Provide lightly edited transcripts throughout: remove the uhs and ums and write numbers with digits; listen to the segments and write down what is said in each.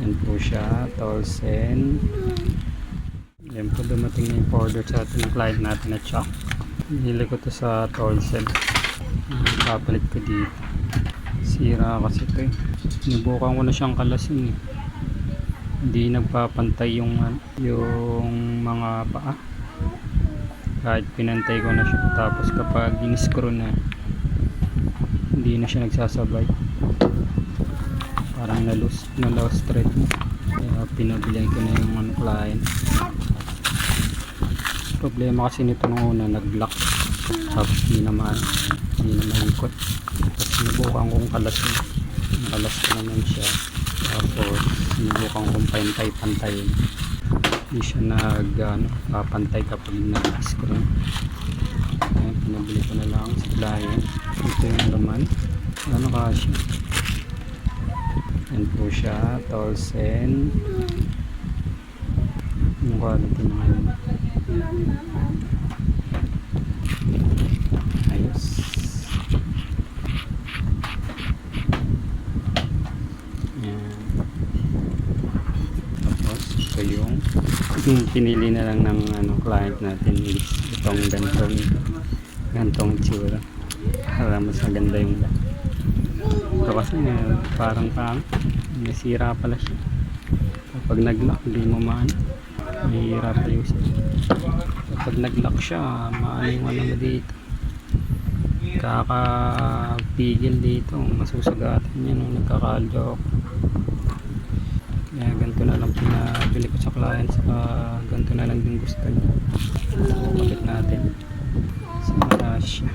Yan po siya, Tolsen. Yan po, dumating na yung order sa atin ng client natin na chock. Hinili ko to sa Tolsen. Papalit ko dito. Sira kasi ito eh. Sinubukan ko na siyang kalasin eh. Hindi nagpapantay yung mga paa. Kahit pinantay ko na siya. Tapos kapag in-screw na, hindi na siya nagsasabay. Parang na-lost thread. Kaya pinabilihan ko na yung client. Problema kasi nito nung una, nag-lock. Tapos hindi na maikot. Tapos sinubukan kong kalasin. Nakalas ko naman siya. Tapos sinubukan kong pantay-pantayin. Hindi siya papantay kapag nag-screw. Ayan, pinabili ko na lang sa client. Ito yung laman. Ano kasi? Yan po siya, Tolsen. Yung quality na ngayon. Ayos. Yan. Tapos ito yung pinili na lang ng client natin is itong gantong itsura para mas maganda yung ito kasi parang nasira pala siya kapag nag-lock. Hindi mo mahirap ayos kapag nag-lock siya. Maano yung mo dito, kakapigil dito, masusugatan yan nung nagkakaldo. Kaya ganito na lang pinabili ko sa client, saka ganito na lang din gusto niya. Kapit natin sa nakasya.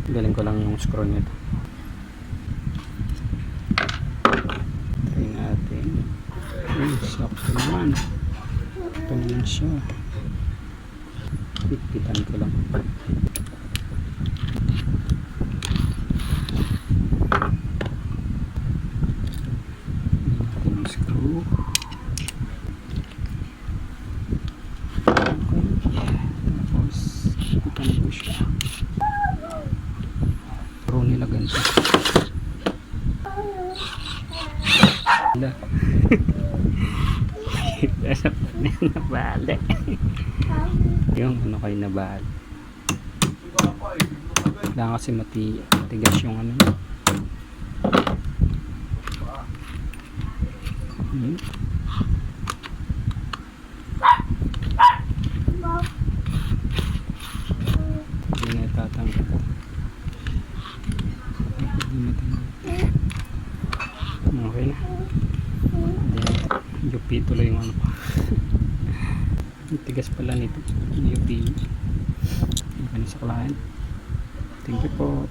Galing ko lang yung screw nito. Try natin. Sakto naman. Ito naman siya. Pipitan ko lang. Yung screw. Tapos pipitan ko siya. Nila ganito. Wala. Nabali. Yung kayo nabali. Kailangan kasi matigas yung hindi na tatanggal. Okay na. UP tuloy yung pa. Tigas pala nito. UP. Yung sa client. Thank you po.